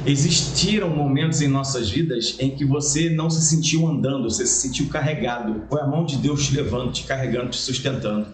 Existiram momentos em nossas vidas em que você não se sentiu andando, você se sentiu carregado. Foi a mão de Deus te levando, te carregando, te sustentando.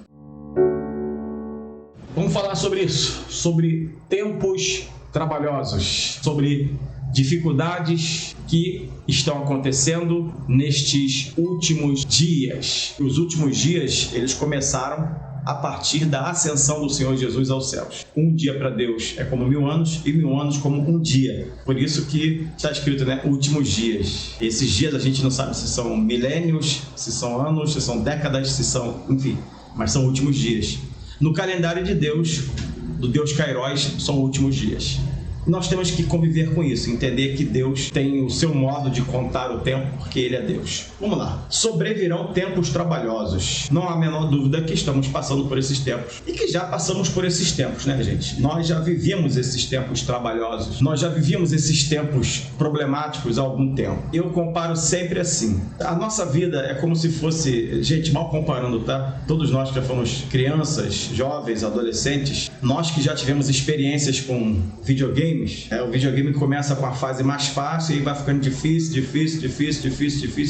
Vamos falar sobre isso, sobre tempos trabalhosos, sobre dificuldades que estão acontecendo nestes últimos dias. Os últimos dias, eles começaram a partir da ascensão do Senhor Jesus aos céus. Um dia para Deus é como 1000 anos e 1000 anos como um dia. Por isso que está escrito, né? Últimos dias. Esses dias a gente não sabe se são milênios, se são anos, se são décadas, se são... enfim, mas são últimos dias. No calendário de Deus, do Deus Kairos, são últimos dias. Nós temos que conviver com isso, entender que Deus tem o seu modo de contar o tempo, porque Ele é Deus. Vamos lá. Sobrevirão tempos trabalhosos. Não há a menor dúvida que estamos passando por esses tempos. E que já passamos por esses tempos, né, gente? Nós já vivíamos esses tempos trabalhosos. Nós já vivíamos esses tempos problemáticos há algum tempo. Eu comparo sempre assim. A nossa vida é como se fosse... Gente, mal comparando, tá? Todos nós que já fomos crianças, jovens, adolescentes, nós que já tivemos experiências com videogame. O videogame começa com a fase mais fácil e vai ficando difícil,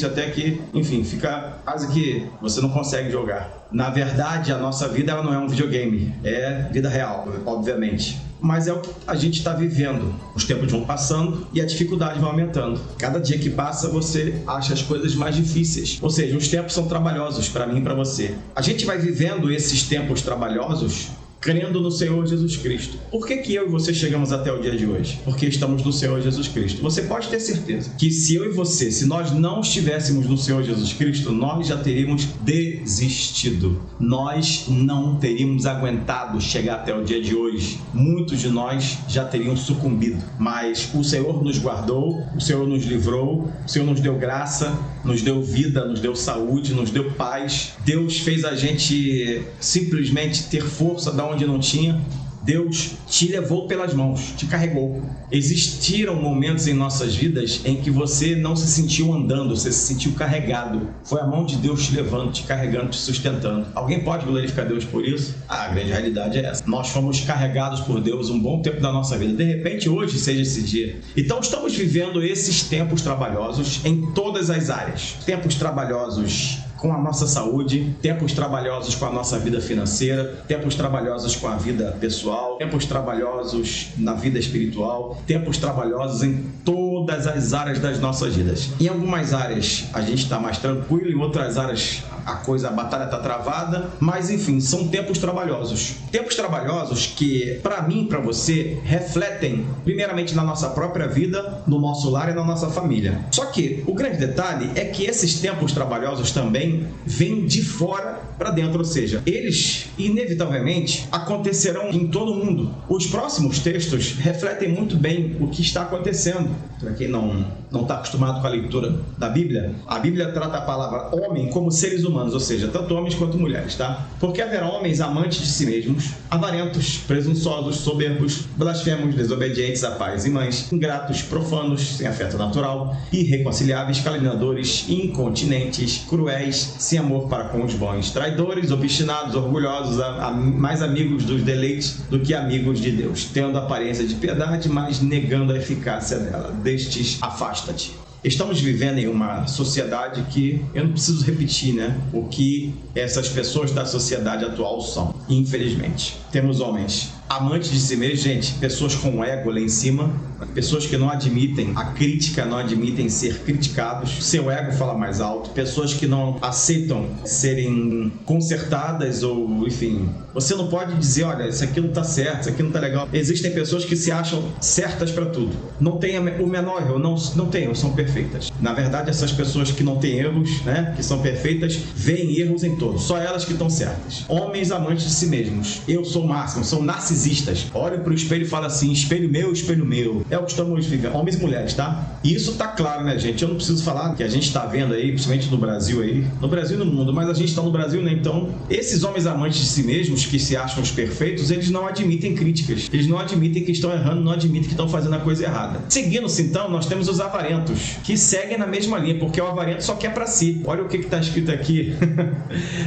até que, enfim, fica quase que você não consegue jogar. Na verdade, a nossa vida ela não é um videogame, é vida real, obviamente. Mas é o que a gente está vivendo. Os tempos vão passando e a dificuldade vai aumentando. Cada dia que passa, você acha as coisas mais difíceis. Ou seja, os tempos são trabalhosos para mim e para você. A gente vai vivendo esses tempos trabalhosos crendo no Senhor Jesus Cristo. Por que eu e você chegamos até o dia de hoje? Porque estamos no Senhor Jesus Cristo. Você pode ter certeza que se eu e você, se nós não estivéssemos no Senhor Jesus Cristo, nós já teríamos desistido. Nós não teríamos aguentado chegar até o dia de hoje. Muitos de nós já teriam sucumbido. Mas o Senhor nos guardou, o Senhor nos livrou, o Senhor nos deu graça, nos deu vida, nos deu saúde, nos deu paz. Deus fez a gente simplesmente ter força da onde não tinha. Deus te levou pelas mãos, te carregou. Existiram momentos em nossas vidas em que você não se sentiu andando, você se sentiu carregado. Foi a mão de Deus te levando, te carregando, te sustentando. Alguém pode glorificar Deus por isso? A grande realidade é essa. Nós fomos carregados por Deus um bom tempo da nossa vida. De repente, hoje seja esse dia. Então, estamos vivendo esses tempos trabalhosos em todas as áreas. Tempos trabalhosos com a nossa saúde, tempos trabalhosos com a nossa vida financeira, tempos trabalhosos com a vida pessoal, tempos trabalhosos na vida espiritual, tempos trabalhosos em todas as áreas das nossas vidas. Em algumas áreas a gente está mais tranquilo, em outras áreas a batalha está travada, mas enfim, são tempos trabalhosos. Tempos trabalhosos que, para mim e para você, refletem primeiramente na nossa própria vida, no nosso lar e na nossa família. Só que o grande detalhe é que esses tempos trabalhosos também vêm de fora para dentro, ou seja, eles inevitavelmente acontecerão em todo mundo. Os próximos textos refletem muito bem o que está acontecendo. Para quem não está acostumado com a leitura da Bíblia, a Bíblia trata a palavra homem como seres humanos, ou seja, tanto homens quanto mulheres, tá? Porque haverá homens amantes de si mesmos, avarentos, presunçosos, soberbos, blasfemos, desobedientes a pais e mães, ingratos, profanos, sem afeto natural, irreconciliáveis, caluniadores, incontinentes, cruéis, sem amor para com os bons, traidores, obstinados, orgulhosos, mais amigos dos deleites do que amigos de Deus, tendo aparência de piedade, mas negando a eficácia dela. Destes, afasta-te. Estamos vivendo em uma sociedade que, eu não preciso repetir, né, o que essas pessoas da sociedade atual são, infelizmente. Temos homens amantes de si mesmos, gente, pessoas com ego lá em cima, pessoas que não admitem a crítica, não admitem ser criticados, seu ego fala mais alto, pessoas que não aceitam serem consertadas ou, enfim, você não pode dizer, olha, isso aqui não tá certo, isso aqui não tá legal. Existem pessoas que se acham certas para tudo, não tem o menor erro, não tem, são perfeitas. Na verdade, essas pessoas que não têm erros, né, que são perfeitas, veem erros em todos, só elas que estão certas. Homens amantes de si mesmos, eu sou o máximo, são narcisistas. Olha pro espelho e fala assim, espelho meu, é o que estamos vivendo, homens e mulheres, tá? E isso tá claro, né, gente? Eu não preciso falar que a gente tá vendo aí, principalmente no Brasil aí, no Brasil e no mundo, mas a gente tá no Brasil, né? Então, esses homens amantes de si mesmos, que se acham os perfeitos, eles não admitem críticas, eles não admitem que estão errando, não admitem que estão fazendo a coisa errada. Seguindo-se, então, nós temos os avarentos, que seguem na mesma linha, porque o avarento só quer pra si. Olha o que tá escrito aqui,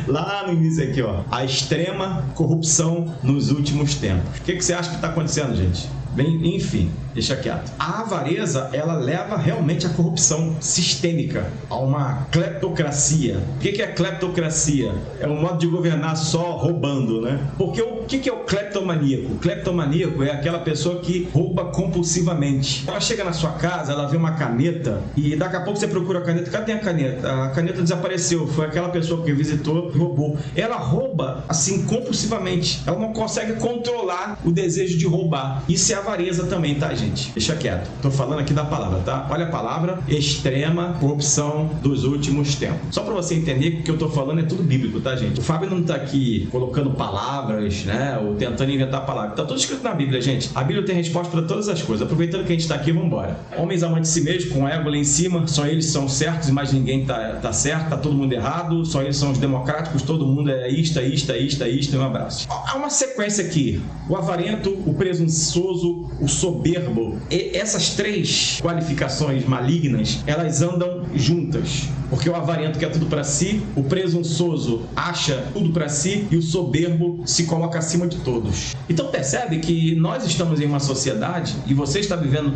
lá no início aqui, ó, a extrema corrupção nos últimos tempos. O que você acha que está acontecendo, gente? Bem, enfim, Deixa quieto. A avareza, ela leva realmente à corrupção sistêmica, a uma cleptocracia. O que é cleptocracia? É um modo de governar só roubando, né? Porque o que é o cleptomaníaco? O cleptomaníaco é aquela pessoa que rouba compulsivamente. Ela chega na sua casa, ela vê uma caneta e daqui a pouco você procura a caneta. Cadê a caneta? A caneta desapareceu. Foi aquela pessoa que visitou e roubou. Ela rouba assim compulsivamente. Ela não consegue controlar o desejo de roubar. Isso é avareza também, tá, gente? Deixa quieto. Tô falando aqui da palavra, tá? Olha a palavra: extrema corrupção dos últimos tempos. Só pra você entender que o que eu tô falando é tudo bíblico, tá, gente? O Fábio não tá aqui colocando palavras, né? Ou tentando inventar palavras. Tá tudo escrito na Bíblia, gente. A Bíblia tem resposta pra todas as coisas. Aproveitando que a gente tá aqui, vamos embora. Homens amantes de si mesmo, com ego lá em cima, só eles são certos e mais ninguém tá certo, tá todo mundo errado, só eles são os democráticos, todo mundo é isto, e um abraço. Há uma sequência aqui: o avarento, o presunçoso, o soberbo. E essas três qualificações malignas, elas andam juntas. Porque o avarento quer tudo para si, o presunçoso acha tudo para si e o soberbo se coloca acima de todos. Então percebe que nós estamos em uma sociedade e você está vivendo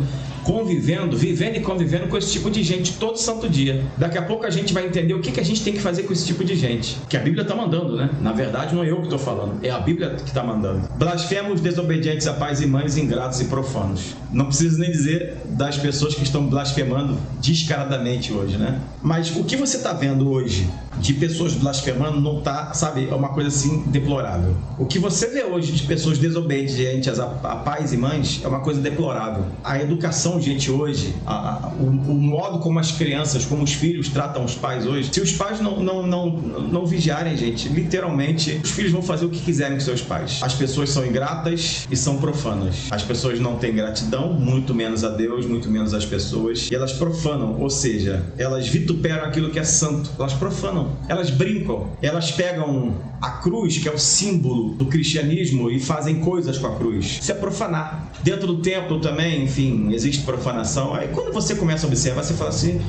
e convivendo com esse tipo de gente todo santo dia. Daqui a pouco a gente vai entender o que a gente tem que fazer com esse tipo de gente. Que a Bíblia está mandando, né? Na verdade, não é eu que estou falando, é a Bíblia que está mandando. Blasfemos, desobedientes a pais e mães, ingratos e profanos. Não preciso nem dizer das pessoas que estão blasfemando descaradamente hoje, né? Mas o que você está vendo hoje de pessoas blasfemando não está, sabe, é uma coisa assim deplorável. O que você vê hoje de pessoas desobedientes a pais e mães é uma coisa deplorável. A educação, gente, hoje, o modo como as crianças, como os filhos tratam os pais hoje, se os pais não vigiarem, gente, literalmente, os filhos vão fazer o que quiserem com seus pais. As pessoas são ingratas e são profanas. As pessoas não têm gratidão, muito menos a Deus, muito menos as pessoas, e elas profanam, ou seja, elas vituperam aquilo que é santo, elas profanam. Elas brincam, elas pegam a cruz, que é o símbolo do cristianismo, e fazem coisas com a cruz. Isso é profanar. Dentro do templo também, enfim, existe profanação. Aí quando você começa a observar, você fala assim: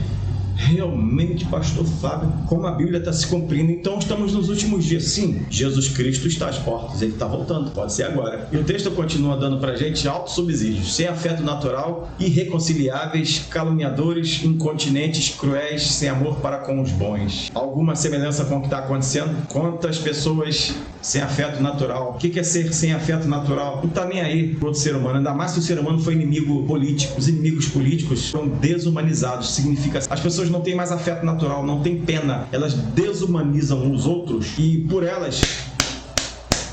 realmente, pastor Fábio, como a Bíblia está se cumprindo. Então estamos nos últimos dias. Sim, Jesus Cristo está às portas, ele está voltando, pode ser agora. E o texto continua dando para a gente altos subsídios: sem afeto natural, irreconciliáveis, caluniadores, incontinentes, cruéis, sem amor para com os bons. Alguma semelhança com o que está acontecendo? Quantas pessoas sem afeto natural? O que é ser sem afeto natural? Não está nem aí para outro ser humano, ainda mais se o ser humano foi inimigo político. Os inimigos políticos são desumanizados. Significa as pessoas não têm mais afeto natural, não têm pena, elas desumanizam os outros e por elas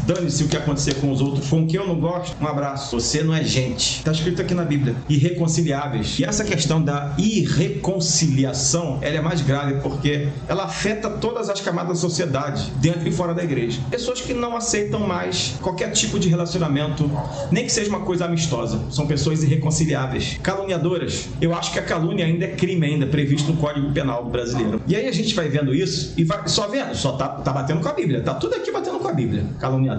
dane-se o que acontecer com os outros. Com quem eu não gosto, um abraço. Você não é gente. Está escrito aqui na Bíblia. Irreconciliáveis. E essa questão da irreconciliação, ela é mais grave porque ela afeta todas as camadas da sociedade, dentro e fora da igreja. Pessoas que não aceitam mais qualquer tipo de relacionamento, nem que seja uma coisa amistosa. São pessoas irreconciliáveis. Caluniadoras. Eu acho que a calúnia ainda é crime, ainda previsto no Código Penal brasileiro. E aí a gente vai vendo isso e vai só vendo, só tá batendo com a Bíblia. Tá tudo aqui batendo com a Bíblia. Caluniadores,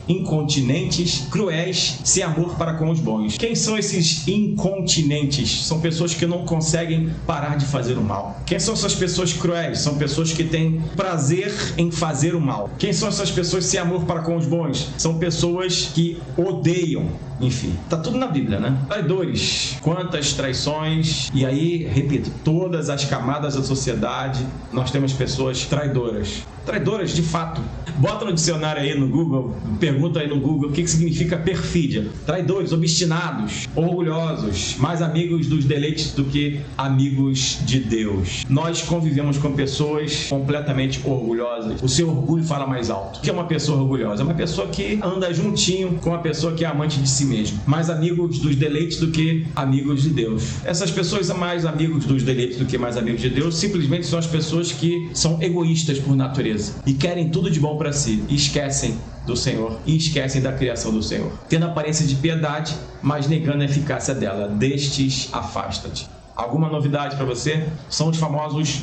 incontinentes, cruéis, sem amor para com os bons. Quem são esses incontinentes? São pessoas que não conseguem parar de fazer o mal. Quem são essas pessoas cruéis? São pessoas que têm prazer em fazer o mal. Quem são essas pessoas sem amor para com os bons? São pessoas que odeiam. Enfim, tá tudo na Bíblia, né? Traidores. Quantas traições. E aí, repito, todas as camadas da sociedade, nós temos pessoas traidoras. Traidoras, de fato. Bota no dicionário aí no Google, pergunta aí no Google o que significa perfídia. Traidores, obstinados, orgulhosos, mais amigos dos deleites do que amigos de Deus. Nós convivemos com pessoas completamente orgulhosas. O seu orgulho fala mais alto. O que é uma pessoa orgulhosa? É uma pessoa que anda juntinho com uma pessoa que é amante de si mesmo. Mais amigos dos deleites do que amigos de Deus. Essas pessoas são mais amigos dos deleites do que mais amigos de Deus. Simplesmente são as pessoas que são egoístas por natureza e querem tudo de bom para si e esquecem do Senhor e esquecem da criação do Senhor, tendo aparência de piedade, mas negando a eficácia dela. Destes afasta-te. Alguma novidade para você? São os famosos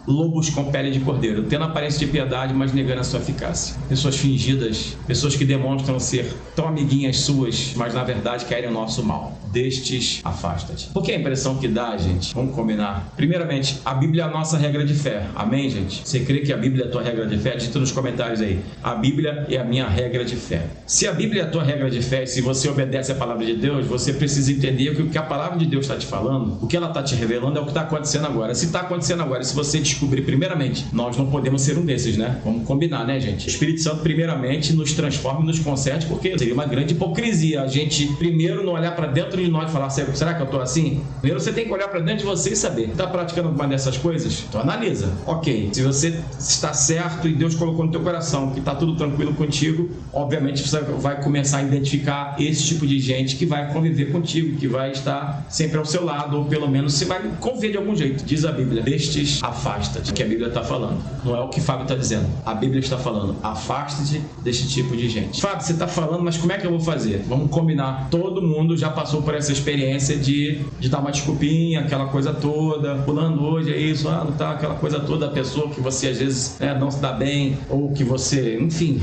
lobos com pele de cordeiro, tendo aparência de piedade, mas negando a sua eficácia. Pessoas fingidas, pessoas que demonstram ser tão amiguinhas suas, mas na verdade querem o nosso mal. Destes, afasta-te. Porque a impressão que dá, gente, vamos combinar. Primeiramente, a Bíblia é a nossa regra de fé. Amém, gente? Você crê que a Bíblia é a tua regra de fé? Digita nos comentários aí. A Bíblia é a minha regra de fé. Se a Bíblia é a tua regra de fé e se você obedece a palavra de Deus, você precisa entender que o que a palavra de Deus está te falando, o que ela está te revelando é o que está acontecendo agora. Se está acontecendo agora, se você descobrir primeiramente, nós não podemos ser um desses, né? Vamos combinar, né, gente? O Espírito Santo primeiramente nos transforma e nos conserte, porque seria uma grande hipocrisia a gente primeiro não olhar para dentro de nós e falar, será que eu estou assim? Primeiro você tem que olhar para dentro de você e saber, está praticando alguma dessas coisas? Então analisa. Ok, se você está certo e Deus colocou no teu coração que está tudo tranquilo contigo, obviamente você vai começar a identificar esse tipo de gente que vai conviver contigo, que vai estar sempre ao seu lado, ou pelo menos você vai conviver de algum jeito. Diz a Bíblia, destes afasta-te, que a Bíblia está falando. Não é o que Fábio está dizendo. A Bíblia está falando, afasta-te deste tipo de gente. Fábio, você está falando, mas como é que eu vou fazer? Vamos combinar. Todo mundo já passou por essa experiência de dar uma desculpinha, aquela coisa toda, pulando hoje é isso, não tá, aquela coisa toda, a pessoa que você às vezes não se dá bem, ou que você, enfim,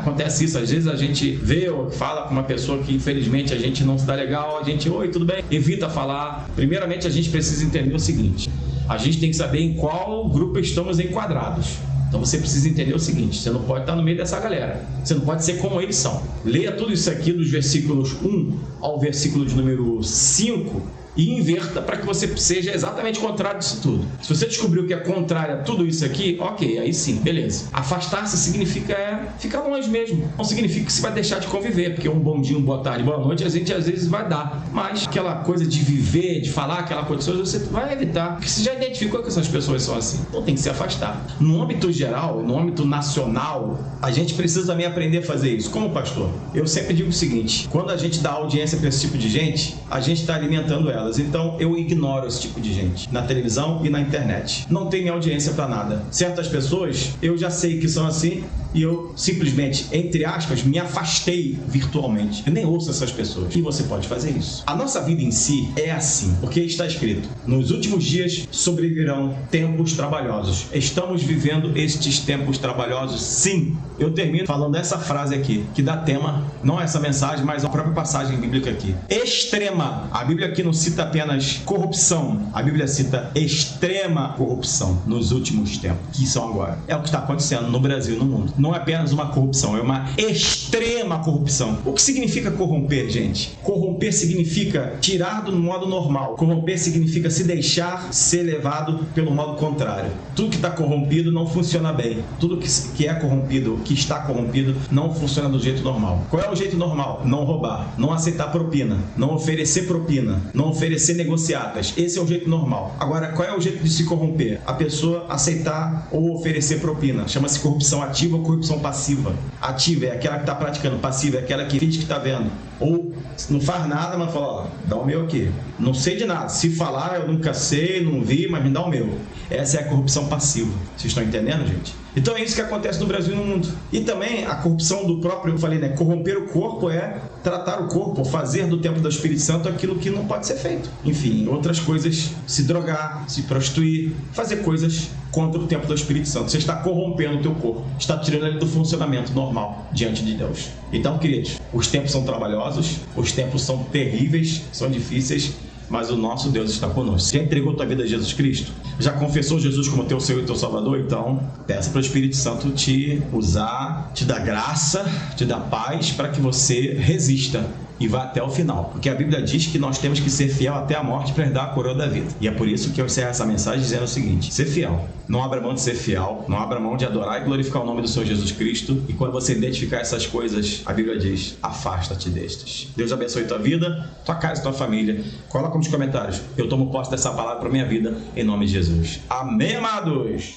acontece isso, às vezes a gente vê ou fala com uma pessoa que infelizmente a gente não se dá legal, a gente, oi, tudo bem, evita falar. Primeiramente a gente precisa entender o seguinte, a gente tem que saber em qual grupo estamos enquadrados. Então você precisa entender o seguinte, você não pode estar no meio dessa galera, você não pode ser como eles são. Leia tudo isso aqui dos versículos 1 ao versículo de número 5 e inverta para que você seja exatamente o contrário disso tudo. Se você descobriu que é contrário a tudo isso aqui, ok, aí sim, beleza. Afastar-se significa ficar longe mesmo. Não significa que você vai deixar de conviver, porque um bom dia, uma boa tarde, boa noite, a gente às vezes vai dar. Mas aquela coisa de viver, de falar aquela coisa, você vai evitar, porque você já identificou que essas pessoas são assim. Então tem que se afastar. No âmbito geral, no âmbito nacional, a gente precisa também aprender a fazer isso. Como pastor, eu sempre digo o seguinte, quando a gente dá audiência para esse tipo de gente, a gente está alimentando ela. Então eu ignoro esse tipo de gente na televisão e na internet. Não tem audiência para nada. Certas pessoas eu já sei que são assim e eu simplesmente, entre aspas, me afastei virtualmente. Eu nem ouço essas pessoas. E você pode fazer isso. A nossa vida em si é assim, porque está escrito: nos últimos dias sobrevirão tempos trabalhosos. Estamos vivendo estes tempos trabalhosos? Sim. Eu termino falando essa frase aqui, que dá tema, não essa mensagem, mas a própria passagem bíblica aqui. Extrema. A Bíblia aqui não cita apenas corrupção, a Bíblia cita extrema corrupção nos últimos tempos, que são agora. É o que está acontecendo no Brasil e no mundo. Não é apenas uma corrupção, é uma extrema corrupção. O que significa corromper, gente? Corromper significa tirar do modo normal. Corromper significa se deixar ser levado pelo modo contrário. Tudo que está corrompido não funciona bem. Tudo que é corrompido, que está corrompido, não funciona do jeito normal. Qual é o jeito normal? Não roubar, não aceitar propina, não oferecer propina, não oferecer negociatas. Esse é o jeito normal. Agora, qual é o jeito de se corromper? A pessoa aceitar ou oferecer propina. Chama-se corrupção ativa ou corrupção passiva. Ativa é aquela que está praticando, passiva é aquela que finge que está vendo. Ou não faz nada, mas fala, ó, dá o meu aqui. Não sei de nada. Se falar, eu nunca sei, não vi, mas me dá o meu. Essa é a corrupção passiva. Vocês estão entendendo, gente? Então é isso que acontece no Brasil e no mundo. E também a corrupção do próprio, eu falei, né? Corromper o corpo é tratar o corpo, fazer do templo do Espírito Santo aquilo que não pode ser feito. Enfim, outras coisas, se drogar, se prostituir, fazer coisas contra o templo do Espírito Santo. Você está corrompendo o teu corpo, está tirando ele do funcionamento normal diante de Deus. Então, queridos, os tempos são trabalhosos, os tempos são terríveis, são difíceis, mas o nosso Deus está conosco. Já entregou tua vida a Jesus Cristo? Já confessou Jesus como teu Senhor e teu Salvador? Então, peça para o Espírito Santo te usar, te dar graça, te dar paz para que você resista e vá até o final. Porque a Bíblia diz que nós temos que ser fiel até a morte para herdar a coroa da vida. E é por isso que eu encerro essa mensagem dizendo o seguinte: ser fiel. Não abra mão de ser fiel, não abra mão de adorar e glorificar o nome do Senhor Jesus Cristo. E quando você identificar essas coisas, a Bíblia diz: afasta-te destes. Deus abençoe tua vida, tua casa e tua família. Coloca nos comentários: eu tomo posse dessa palavra para minha vida, em nome de Jesus. Amém, amados?